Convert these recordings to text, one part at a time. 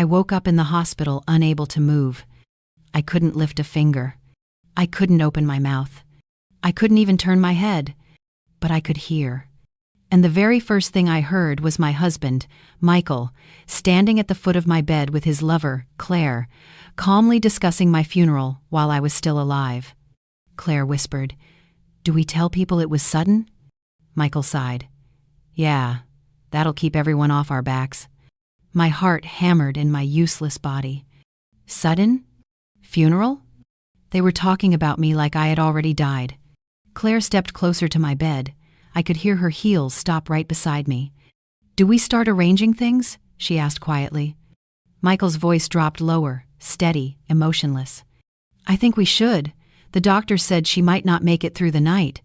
I woke up in the hospital unable to move. I couldn't lift a finger. I couldn't open my mouth. I couldn't even turn my head. But I could hear. And the very first thing I heard was my husband, Michael, standing at the foot of my bed with his lover, Claire, calmly discussing my funeral while I was still alive. Claire whispered, "Do we tell people it was sudden?" Michael sighed. "Yeah, that'll keep everyone off our backs." My heart hammered in my useless body. Sudden? Funeral? They were talking about me like I had already died. Claire stepped closer to my bed. I could hear her heels stop right beside me. "Do we start arranging things?" she asked quietly. Michael's voice dropped lower, steady, emotionless. "I think we should. The doctor said she might not make it through the night."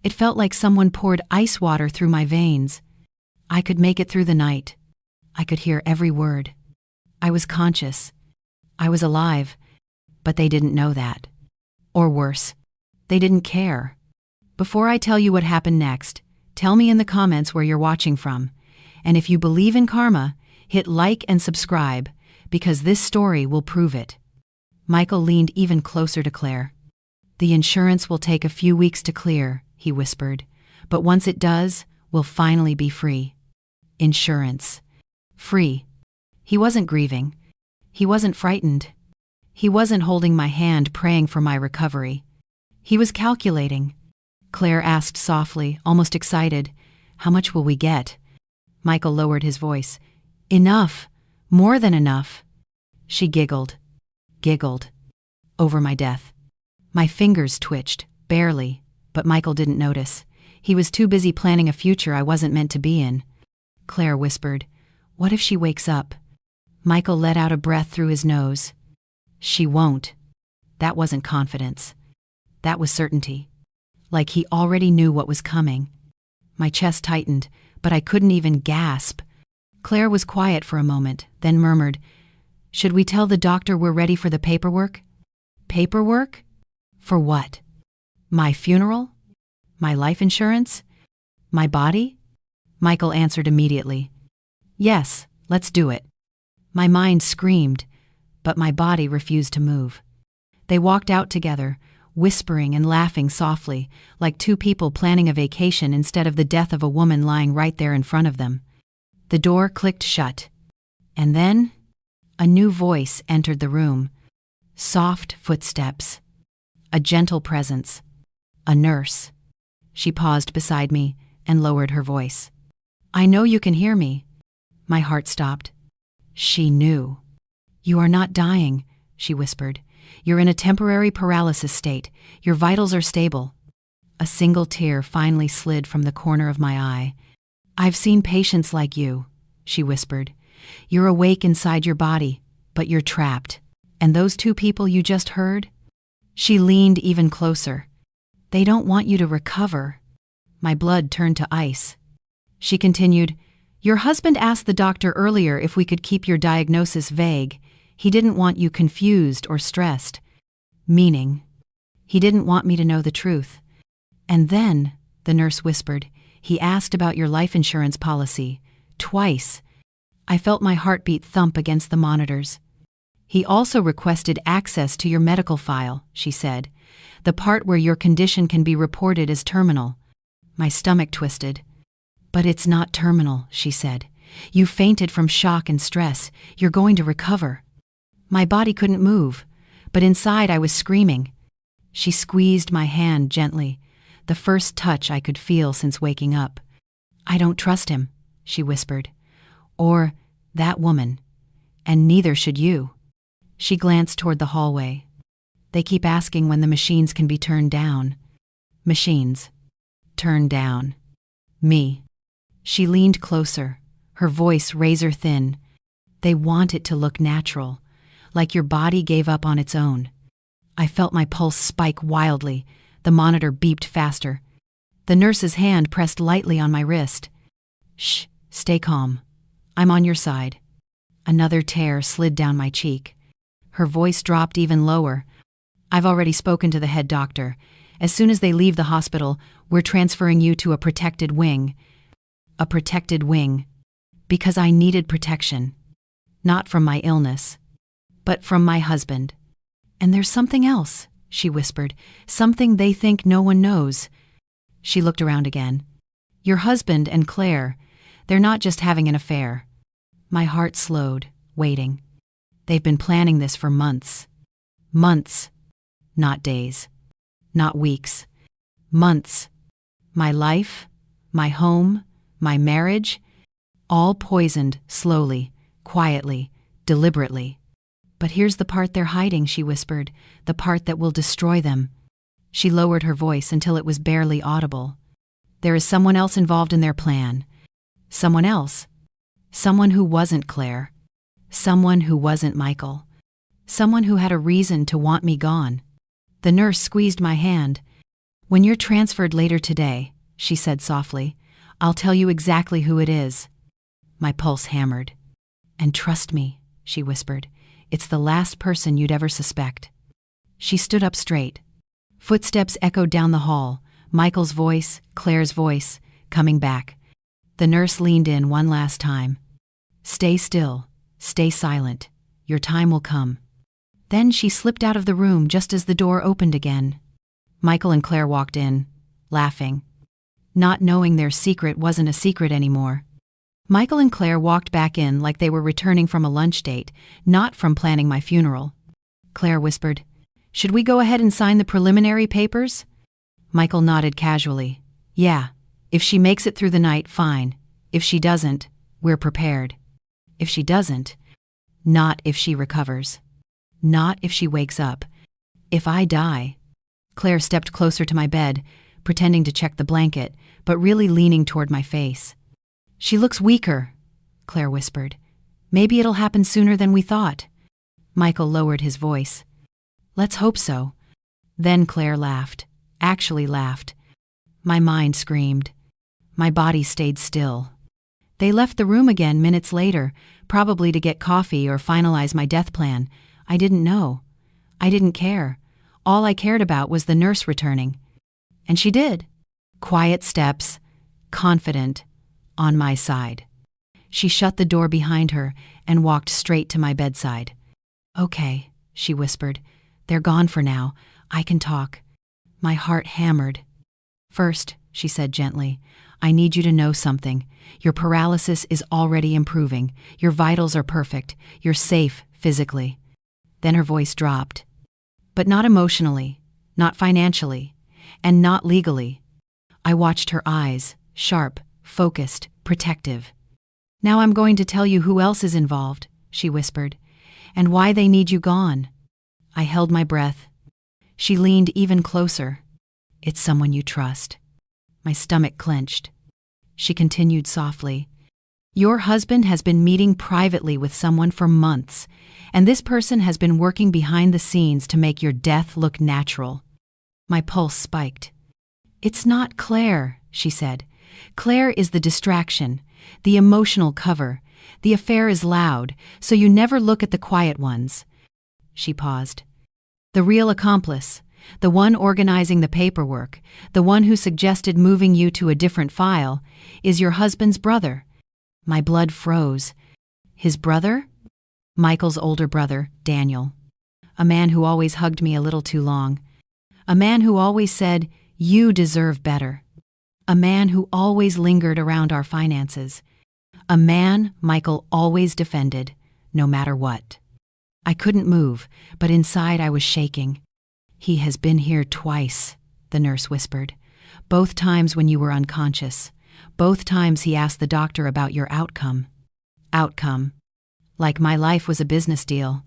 It felt like someone poured ice water through my veins. I could make it through the night. I could hear every word. I was conscious. I was alive. But they didn't know that. Or worse, they didn't care. Before I tell you what happened next, tell me in the comments where you're watching from. And if you believe in karma, hit like and subscribe, because this story will prove it. Michael leaned even closer to Claire. "The insurance will take a few weeks to clear," he whispered. "But once it does, we'll finally be free." Insurance. Free. He wasn't grieving. He wasn't frightened. He wasn't holding my hand praying for my recovery. He was calculating. Claire asked softly, almost excited, "How much will we get?" Michael lowered his voice. "Enough. More than enough." She giggled. Over my death. My fingers twitched, barely, but Michael didn't notice. He was too busy planning a future I wasn't meant to be in. Claire whispered, "What if she wakes up?" Michael let out a breath through his nose. "She won't." That wasn't confidence. That was certainty. Like he already knew what was coming. My chest tightened, but I couldn't even gasp. Claire was quiet for a moment, then murmured, "Should we tell the doctor we're ready for the paperwork?" Paperwork? For what? My funeral? My life insurance? My body? Michael answered immediately. "Yes, let's do it." My mind screamed, but my body refused to move. They walked out together, whispering and laughing softly, like two people planning a vacation instead of the death of a woman lying right there in front of them. The door clicked shut. And then, a new voice entered the room. Soft footsteps. A gentle presence. A nurse. She paused beside me and lowered her voice. "I know you can hear me." My heart stopped. She knew. "You are not dying," she whispered. "You're in a temporary paralysis state. Your vitals are stable." A single tear finally slid from the corner of my eye. "I've seen patients like you," she whispered. "You're awake inside your body, but you're trapped. And those two people you just heard?" She leaned even closer. "They don't want you to recover." My blood turned to ice. She continued, "Your husband asked the doctor earlier if we could keep your diagnosis vague. He didn't want you confused or stressed." Meaning, he didn't want me to know the truth. "And then," the nurse whispered, "he asked about your life insurance policy. Twice." I felt my heartbeat thump against the monitors. "He also requested access to your medical file," she said. "The part where your condition can be reported as terminal." My stomach twisted. "But it's not terminal," she said. "You fainted from shock and stress. You're going to recover." My body couldn't move, but inside I was screaming. She squeezed my hand gently, the first touch I could feel since waking up. "I don't trust him," she whispered. "Or that woman. And neither should you." She glanced toward the hallway. "They keep asking when the machines can be turned down." Machines. Turned down. Me. She leaned closer, her voice razor thin. "They want it to look natural, like your body gave up on its own." I felt my pulse spike wildly. The monitor beeped faster. The nurse's hand pressed lightly on my wrist. "Shh, stay calm. I'm on your side." Another tear slid down my cheek. Her voice dropped even lower. "I've already spoken to the head doctor. As soon as they leave the hospital, we're transferring you to a protected wing." A protected wing. Because I needed protection. Not from my illness, but from my husband. And there's something else, she whispered, something they think no one knows. She looked around again. Your husband and Claire, they're not just having an affair. My heart slowed, waiting. They've been planning this for months. Months. Not days. Not weeks. Months. My life, my home, my marriage, all poisoned slowly, quietly, deliberately. But here's the part they're hiding, she whispered, the part that will destroy them. She lowered her voice until it was barely audible. There is someone else involved in their plan. Someone else. Someone who wasn't Claire. Someone who wasn't Michael. Someone who had a reason to want me gone. The nurse squeezed my hand. When you're transferred later today, she said softly, I'll tell you exactly who it is. My pulse hammered. And trust me, she whispered, it's the last person you'd ever suspect. She stood up straight. Footsteps echoed down the hall, Michael's voice, Claire's voice, coming back. The nurse leaned in one last time. Stay still, stay silent, your time will come. Then she slipped out of the room just as the door opened again. Michael and Claire walked in, laughing, not knowing their secret wasn't a secret anymore. Michael and Claire walked back in like they were returning from a lunch date, not from planning my funeral. Claire whispered, Should we go ahead and sign the preliminary papers? Michael nodded casually. Yeah, if she makes it through the night, fine. If she doesn't, we're prepared. If she doesn't, not if she recovers. Not if she wakes up. If I die. Claire stepped closer to my bed, pretending to check the blanket, but really leaning toward my face. She looks weaker, Claire whispered. Maybe it'll happen sooner than we thought. Michael lowered his voice. Let's hope so. Then Claire laughed, actually laughed. My mind screamed. My body stayed still. They left the room again minutes later, probably to get coffee or finalize my death plan. I didn't know. I didn't care. All I cared about was the nurse returning. And she did. Quiet steps, confident, on my side. She shut the door behind her and walked straight to my bedside. Okay, she whispered. They're gone for now. I can talk. My heart hammered. First, she said gently, I need you to know something. Your paralysis is already improving. Your vitals are perfect. You're safe physically. Then her voice dropped. But not emotionally, not financially, and not legally. I watched her eyes, sharp, focused, protective. Now I'm going to tell you who else is involved, she whispered, and why they need you gone. I held my breath. She leaned even closer. It's someone you trust. My stomach clenched. She continued softly. Your husband has been meeting privately with someone for months, and this person has been working behind the scenes to make your death look natural. My pulse spiked. It's not Claire, she said. Claire is the distraction, the emotional cover. The affair is loud, so you never look at the quiet ones. She paused. The real accomplice, the one organizing the paperwork, the one who suggested moving you to a different file, is your husband's brother. My blood froze. His brother? Michael's older brother, Daniel. A man who always hugged me a little too long. A man who always said, you deserve better. A man who always lingered around our finances. A man Michael always defended, no matter what. I couldn't move, but inside I was shaking. He has been here twice, the nurse whispered. Both times when you were unconscious. Both times he asked the doctor about your outcome. Outcome. Like my life was a business deal.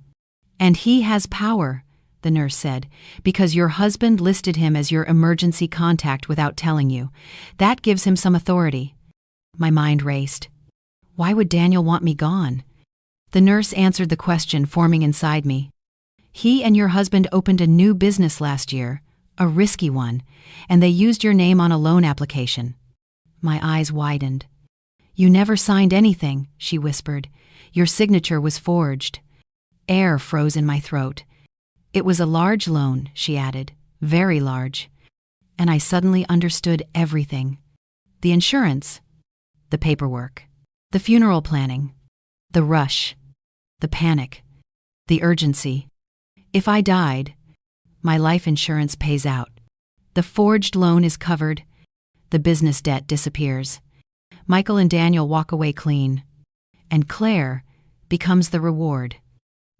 And he has power, the nurse said, because your husband listed him as your emergency contact without telling you. That gives him some authority. My mind raced. Why would Daniel want me gone? The nurse answered the question forming inside me. He and your husband opened a new business last year, a risky one, and they used your name on a loan application. My eyes widened. You never signed anything, she whispered. Your signature was forged. Air froze in my throat. It was a large loan, she added, very large. And I suddenly understood everything. The insurance, the paperwork, the funeral planning, the rush. The panic. The urgency. If I died, my life insurance pays out. The forged loan is covered. The business debt disappears. Michael and Daniel walk away clean. And Claire becomes the reward.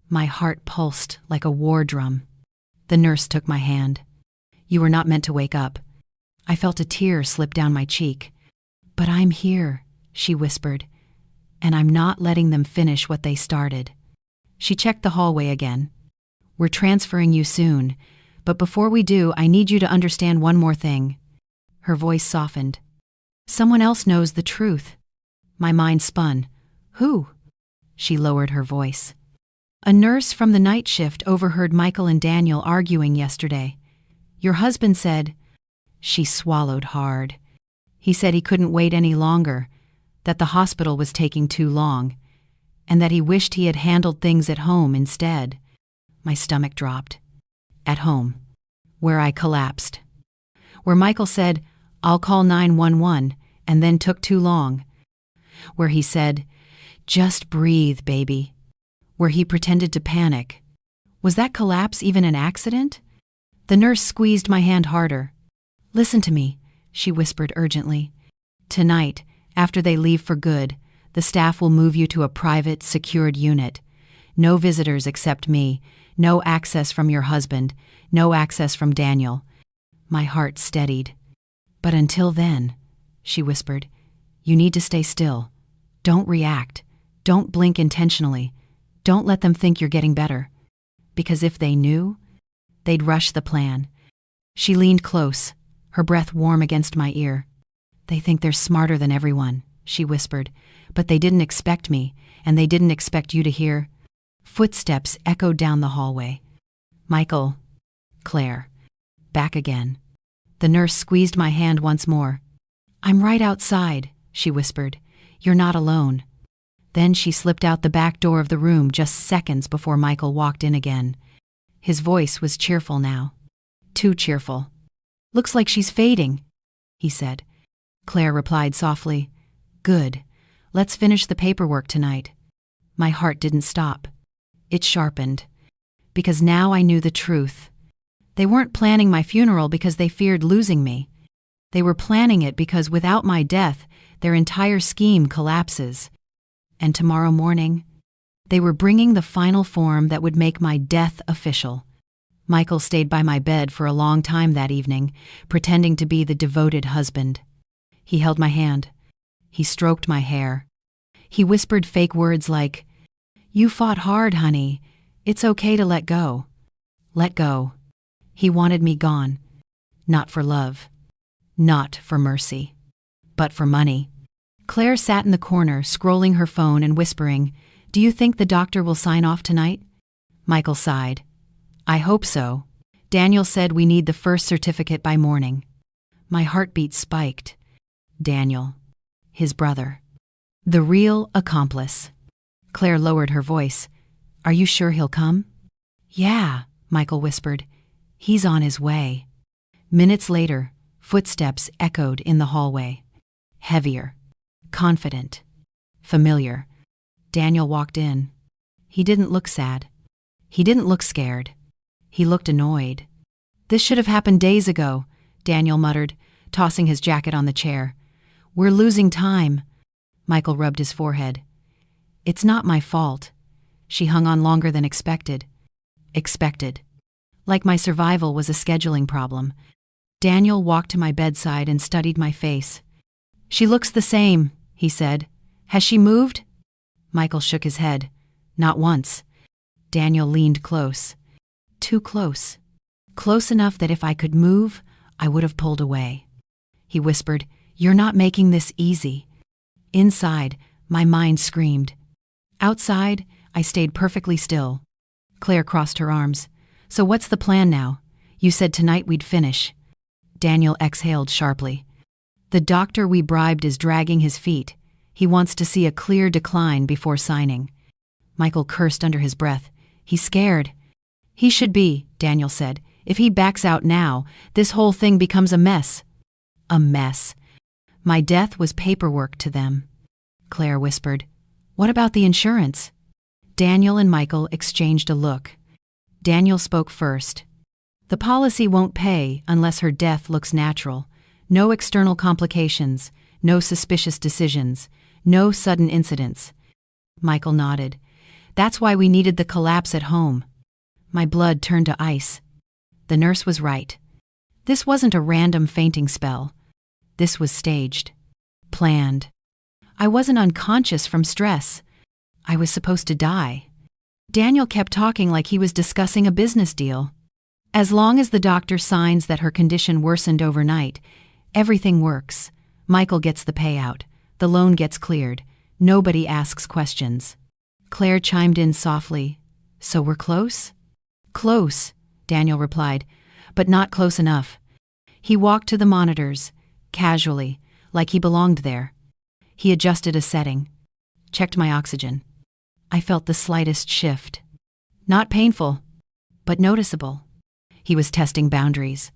My heart pulsed like a war drum. The nurse took my hand. You were not meant to wake up. I felt a tear slip down my cheek. But I'm here, she whispered, and I'm not letting them finish what they started. She checked the hallway again. We're transferring you soon, but before we do, I need you to understand one more thing. Her voice softened. Someone else knows the truth. My mind spun. Who? She lowered her voice. A nurse from the night shift overheard Michael and Daniel arguing yesterday. Your husband said. She swallowed hard. He said he couldn't wait any longer, that the hospital was taking too long, and that he wished he had handled things at home instead. My stomach dropped. At home, where I collapsed. Where Michael said, I'll call 911, and then took too long. Where he said, just breathe, baby. Where he pretended to panic. Was that collapse even an accident? The nurse squeezed my hand harder. Listen to me, she whispered urgently. Tonight, after they leave for good, the staff will move you to a private, secured unit. No visitors except me, no access from your husband, no access from Daniel. My heart steadied. But until then, she whispered, you need to stay still. Don't react. Don't blink intentionally. Don't let them think you're getting better. Because if they knew, they'd rush the plan. She leaned close, her breath warm against my ear. They think they're smarter than everyone, she whispered, but they didn't expect me, and they didn't expect you to hear. Footsteps echoed down the hallway. Michael. Claire. Back again. The nurse squeezed my hand once more. I'm right outside, she whispered. You're not alone. Then she slipped out the back door of the room just seconds before Michael walked in again. His voice was cheerful now. Too cheerful. Looks like she's fading, he said. Claire replied softly. Good. Let's finish the paperwork tonight. My heart didn't stop. It sharpened. Because now I knew the truth. They weren't planning my funeral because they feared losing me. They were planning it because without my death, their entire scheme collapses. And tomorrow morning, they were bringing the final form that would make my death official. Michael stayed by my bed for a long time that evening, pretending to be the devoted husband. He held my hand. He stroked my hair. He whispered fake words like, You fought hard, honey. It's okay to let go. Let go. He wanted me gone. Not for love. Not for mercy. But for money. Claire sat in the corner, scrolling her phone and whispering, Do you think the doctor will sign off tonight? Michael sighed. I hope so. Daniel said we need the first certificate by morning. My heartbeat spiked. Daniel. His brother. The real accomplice. Claire lowered her voice. Are you sure he'll come? Yeah, Michael whispered. He's on his way. Minutes later, footsteps echoed in the hallway. Heavier. Confident. Familiar. Daniel walked in. He didn't look sad. He didn't look scared. He looked annoyed. This should have happened days ago, Daniel muttered, tossing his jacket on the chair. We're losing time. Michael rubbed his forehead. It's not my fault. She hung on longer than expected. Expected. Like my survival was a scheduling problem. Daniel walked to my bedside and studied my face. She looks the same, he said. Has she moved? Michael shook his head. Not once. Daniel leaned close. Too close. Close enough that if I could move, I would have pulled away. He whispered, You're not making this easy. Inside, my mind screamed. Outside, I stayed perfectly still. Claire crossed her arms. So what's the plan now? You said tonight we'd finish. Daniel exhaled sharply. The doctor we bribed is dragging his feet. He wants to see a clear decline before signing. Michael cursed under his breath. He's scared. He should be, Daniel said. If he backs out now, this whole thing becomes a mess. A mess. My death was paperwork to them. Claire whispered. What about the insurance? Daniel and Michael exchanged a look. Daniel spoke first. The policy won't pay unless her death looks natural. No external complications, no suspicious decisions, no sudden incidents. Michael nodded. That's why we needed the collapse at home. My blood turned to ice. The nurse was right. This wasn't a random fainting spell. This was staged. Planned. I wasn't unconscious from stress. I was supposed to die. Daniel kept talking like he was discussing a business deal. As long as the doctor signs that her condition worsened overnight, everything works. Michael gets the payout. The loan gets cleared. Nobody asks questions. Claire chimed in softly. So we're close? Close, Daniel replied, but not close enough. He walked to the monitors, casually, like he belonged there. He adjusted a setting, checked my oxygen. I felt the slightest shift. Not painful, but noticeable. He was testing boundaries.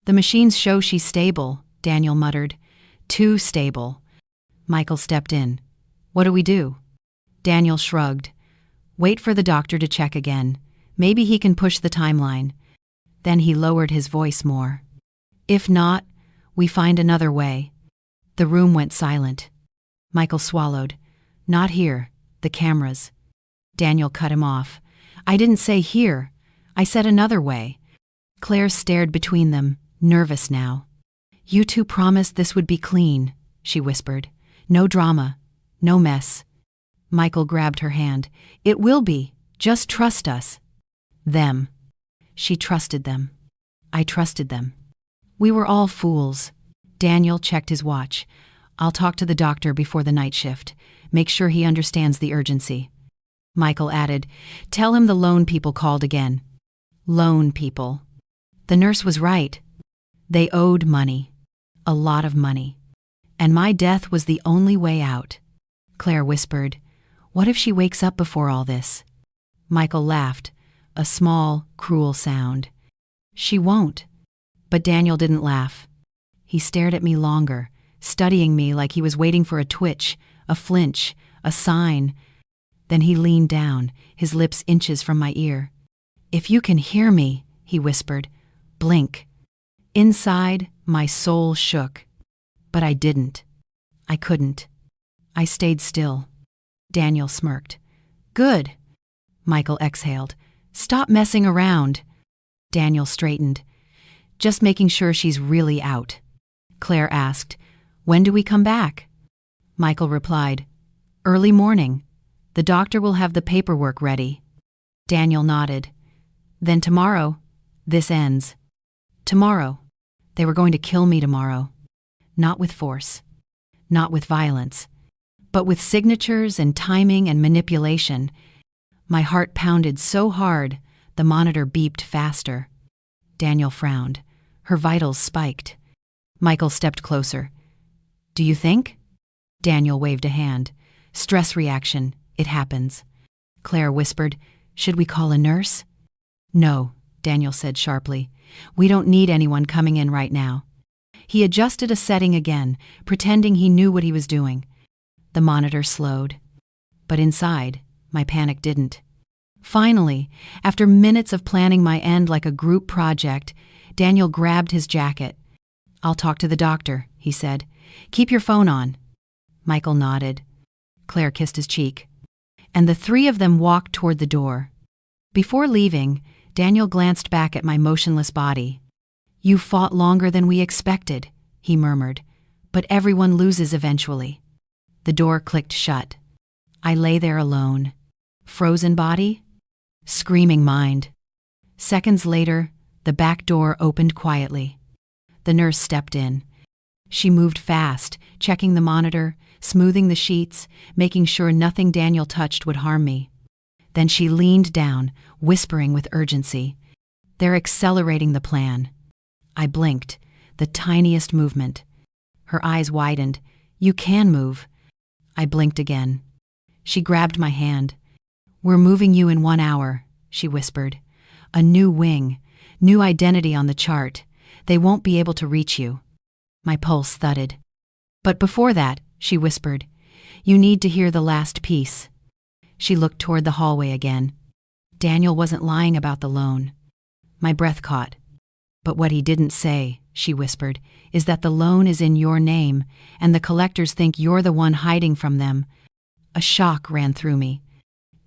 The machines show she's stable, Daniel muttered. Too stable. Michael stepped in. What do we do? Daniel shrugged. Wait for the doctor to check again. Maybe he can push the timeline. Then he lowered his voice more. If not, we find another way. The room went silent. Michael swallowed. Not here. The cameras. Daniel cut him off. I didn't say here. I said another way. Claire stared between them, nervous now. You two promised this would be clean, she whispered. No drama. No mess. Michael grabbed her hand. It will be. Just trust us. Them. She trusted them. I trusted them. We were all fools. Daniel checked his watch. I'll talk to the doctor before the night shift. Make sure he understands the urgency. Michael added, tell him the loan people called again. Loan people. The nurse was right. They owed money. A lot of money. And my death was the only way out. Claire whispered, what if she wakes up before all this? Michael laughed, a small, cruel sound. She won't. But Daniel didn't laugh. He stared at me longer, studying me like he was waiting for a twitch, a flinch, a sign. Then he leaned down, his lips inches from my ear. If you can hear me, he whispered, blink. Inside, my soul shook. But I didn't. I couldn't. I stayed still. Daniel smirked. Good. Michael exhaled. Stop messing around. Daniel straightened. Just making sure she's really out. Claire asked, when do we come back? Michael replied, early morning. The doctor will have the paperwork ready. Daniel nodded. Then tomorrow, this ends. Tomorrow. They were going to kill me tomorrow. Not with force. Not with violence. But with signatures and timing and manipulation. My heart pounded so hard, the monitor beeped faster. Daniel frowned. Her vitals spiked. Michael stepped closer. Do you think? Daniel waved a hand. Stress reaction. It happens. Claire whispered, should we call a nurse? No, Daniel said sharply. We don't need anyone coming in right now. He adjusted a setting again, pretending he knew what he was doing. The monitor slowed. But inside, my panic didn't. Finally, after minutes of planning my end like a group project, Daniel grabbed his jacket. I'll talk to the doctor, he said. Keep your phone on. Michael nodded. Claire kissed his cheek. And the three of them walked toward the door. Before leaving, Daniel glanced back at my motionless body. You fought longer than we expected, he murmured, but everyone loses eventually. The door clicked shut. I lay there alone. Frozen body? Screaming mind. Seconds later, the back door opened quietly. The nurse stepped in. She moved fast, checking the monitor, smoothing the sheets, making sure nothing Daniel touched would harm me. Then she leaned down, whispering with urgency. They're accelerating the plan. I blinked, the tiniest movement. Her eyes widened. You can move. I blinked again. She grabbed my hand. We're moving you in 1 hour, she whispered. A new wing, new identity on the chart. They won't be able to reach you. My pulse thudded. But before that, she whispered, you need to hear the last piece. She looked toward the hallway again. Daniel wasn't lying about the loan. My breath caught. But what he didn't say, she whispered, is that the loan is in your name, and the collectors think you're the one hiding from them. A shock ran through me.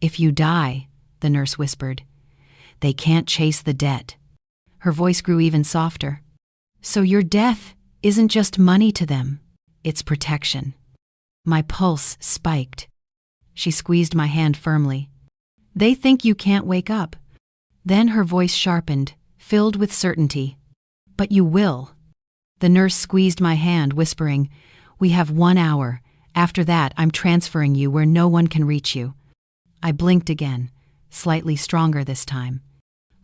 If you die, the nurse whispered, they can't chase the debt. Her voice grew even softer. So your death isn't just money to them, it's protection. My pulse spiked. She squeezed my hand firmly. They think you can't wake up. Then her voice sharpened, filled with certainty. But you will. The nurse squeezed my hand, whispering, we have 1 hour. After that, I'm transferring you where no one can reach you. I blinked again, slightly stronger this time.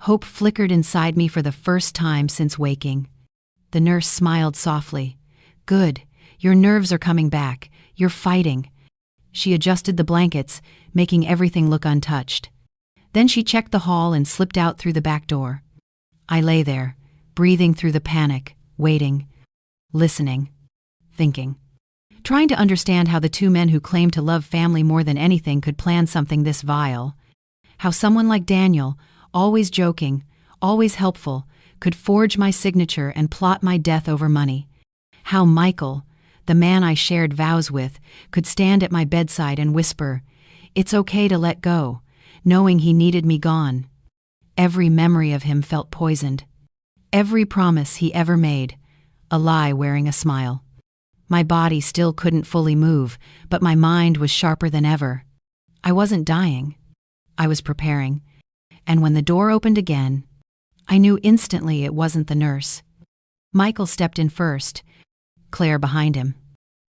Hope flickered inside me for the first time since waking. The nurse smiled softly. Good, your nerves are coming back. You're fighting. She adjusted the blankets, making everything look untouched. Then she checked the hall and slipped out through the back door. I lay there, breathing through the panic, waiting, listening, thinking. Trying to understand how the two men who claimed to love family more than anything could plan something this vile. How someone like Daniel, always joking, always helpful, could forge my signature and plot my death over money. How Michael, the man I shared vows with, could stand at my bedside and whisper, it's okay to let go, knowing he needed me gone. Every memory of him felt poisoned. Every promise he ever made, a lie wearing a smile. My body still couldn't fully move, but my mind was sharper than ever. I wasn't dying. I was preparing. And when the door opened again, I knew instantly it wasn't the nurse. Michael stepped in first, Claire behind him.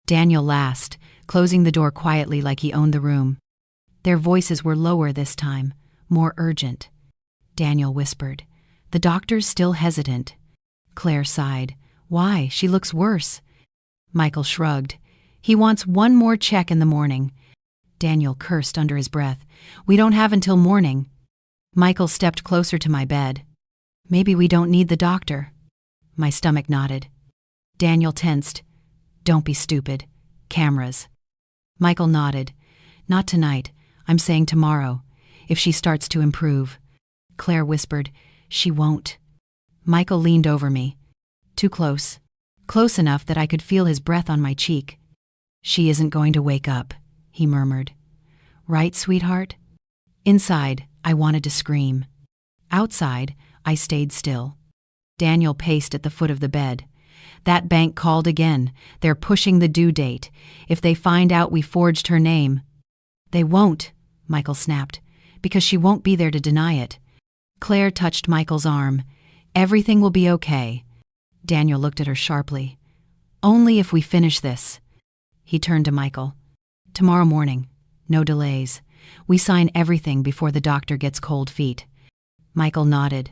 Daniel last, closing the door quietly like he owned the room. Their voices were lower this time, more urgent. Daniel whispered, the doctor's still hesitant. Claire sighed. Why? She looks worse. Michael shrugged. He wants one more check in the morning. Daniel cursed under his breath. We don't have until morning. Michael stepped closer to my bed. Maybe we don't need the doctor. My stomach nodded. Daniel tensed. Don't be stupid. Cameras. Michael nodded. Not tonight. I'm saying tomorrow. If she starts to improve. Claire whispered. She won't. Michael leaned over me. Too close. Close enough that I could feel his breath on my cheek. She isn't going to wake up, he murmured. Right, sweetheart? Inside, I wanted to scream. Outside, I stayed still. Daniel paced at the foot of the bed. That bank called again. They're pushing the due date. If they find out we forged her name. They won't, Michael snapped, because she won't be there to deny it. Claire touched Michael's arm. Everything will be okay. Daniel looked at her sharply. Only if we finish this. He turned to Michael. Tomorrow morning. No delays. We sign everything before the doctor gets cold feet. Michael nodded.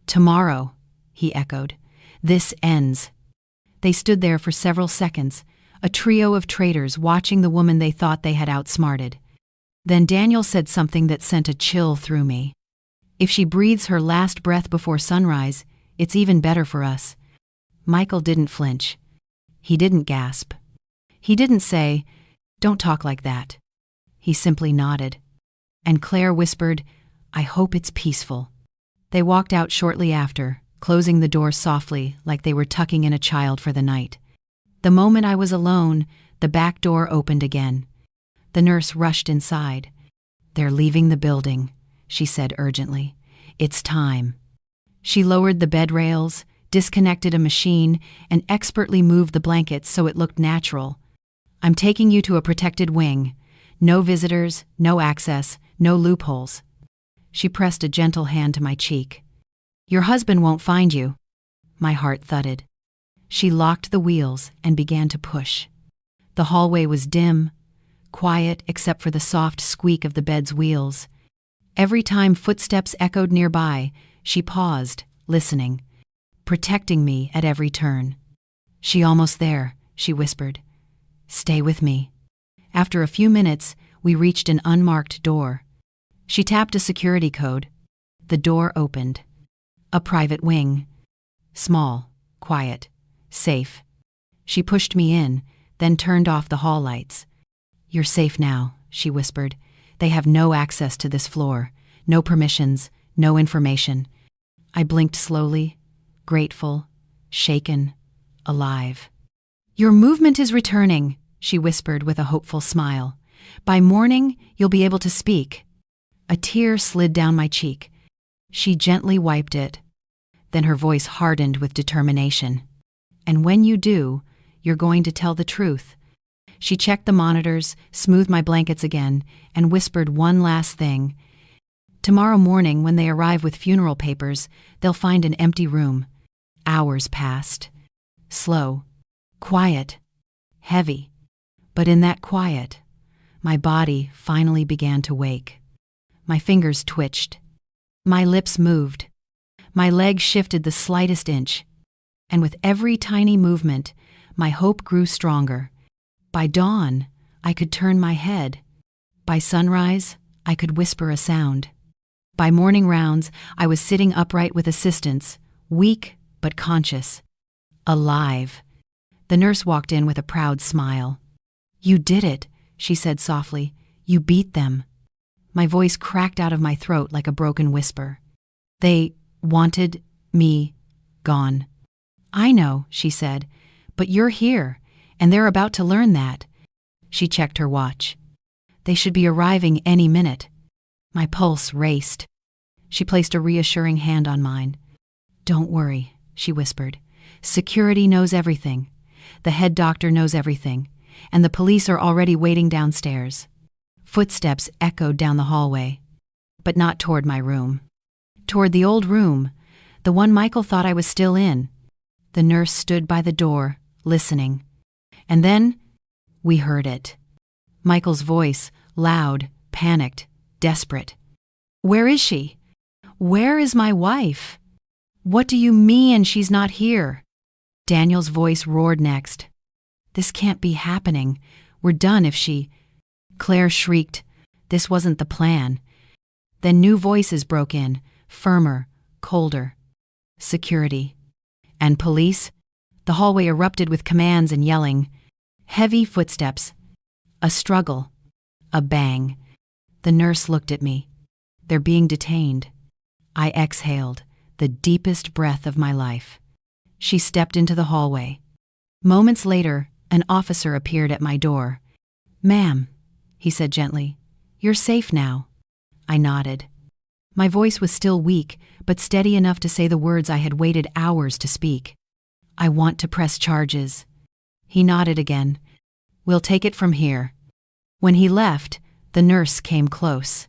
Tomorrow, he echoed. This ends. They stood there for several seconds, a trio of traitors watching the woman they thought they had outsmarted. Then Daniel said something that sent a chill through me. If she breathes her last breath before sunrise, it's even better for us. Michael didn't flinch. He didn't gasp. He didn't say, don't talk like that. He simply nodded. And Claire whispered, I hope it's peaceful. They walked out shortly after, closing the door softly like they were tucking in a child for the night. The moment I was alone, the back door opened again. The nurse rushed inside. They're leaving the building, she said urgently. It's time. She lowered the bed rails, disconnected a machine, and expertly moved the blankets so it looked natural. I'm taking you to a protected wing. No visitors, no access, no loopholes. She pressed a gentle hand to my cheek. Your husband won't find you. My heart thudded. She locked the wheels and began to push. The hallway was dim, quiet except for the soft squeak of the bed's wheels. Every time footsteps echoed nearby, she paused, listening, protecting me at every turn. She almost there, she whispered. Stay with me. After a few minutes, we reached an unmarked door. She tapped a security code. The door opened. A private wing. Small, quiet, safe. She pushed me in, then turned off the hall lights. You're safe now, she whispered. They have no access to this floor, no permissions, no information. I blinked slowly, grateful, shaken, alive. Your movement is returning, she whispered with a hopeful smile. By morning, you'll be able to speak. A tear slid down my cheek. She gently wiped it. Then her voice hardened with determination. And when you do, you're going to tell the truth. She checked the monitors, smoothed my blankets again, and whispered one last thing. Tomorrow morning, when they arrive with funeral papers, they'll find an empty room. Hours passed. Slow, quiet, heavy. But in that quiet, my body finally began to wake. My fingers twitched. My lips moved. My legs shifted the slightest inch. And with every tiny movement, my hope grew stronger. By dawn, I could turn my head. By sunrise, I could whisper a sound. By morning rounds, I was sitting upright with assistance, weak but conscious. Alive. The nurse walked in with a proud smile. You did it, she said softly. You beat them. My voice cracked out of my throat like a broken whisper. They wanted me gone. I know, she said, but you're here, and they're about to learn that. She checked her watch. They should be arriving any minute. My pulse raced. She placed a reassuring hand on mine. Don't worry, she whispered. Security knows everything. The head doctor knows everything, and the police are already waiting downstairs. Footsteps echoed down the hallway, but not toward my room. Toward the old room, the one Michael thought I was still in. The nurse stood by the door, listening. And then, we heard it. Michael's voice, loud, panicked, desperate. Where is she? Where is my wife? What do you mean she's not here? Daniel's voice roared next. This can't be happening. We're done if she... Claire shrieked. This wasn't the plan. Then new voices broke in, firmer, colder. Security. And police? The hallway erupted with commands and yelling. Heavy footsteps. A struggle. A bang. The nurse looked at me. They're being detained. I exhaled, the deepest breath of my life. She stepped into the hallway. Moments later, an officer appeared at my door. Ma'am, he said gently, you're safe now. I nodded. My voice was still weak, but steady enough to say the words I had waited hours to speak. I want to press charges. He nodded again. We'll take it from here. When he left, the nurse came close.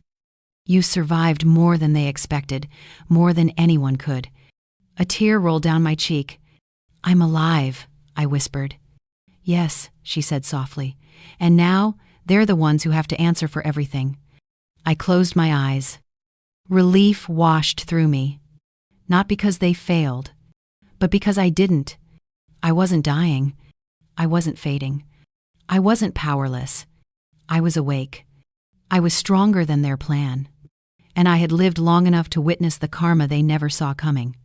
You survived more than they expected, more than anyone could. A tear rolled down my cheek. I'm alive, I whispered. Yes, she said softly. And now, they're the ones who have to answer for everything. I closed my eyes. Relief washed through me. Not because they failed, but because I didn't. I wasn't dying. I wasn't fading. I wasn't powerless. I was awake. I was stronger than their plan. And I had lived long enough to witness the karma they never saw coming.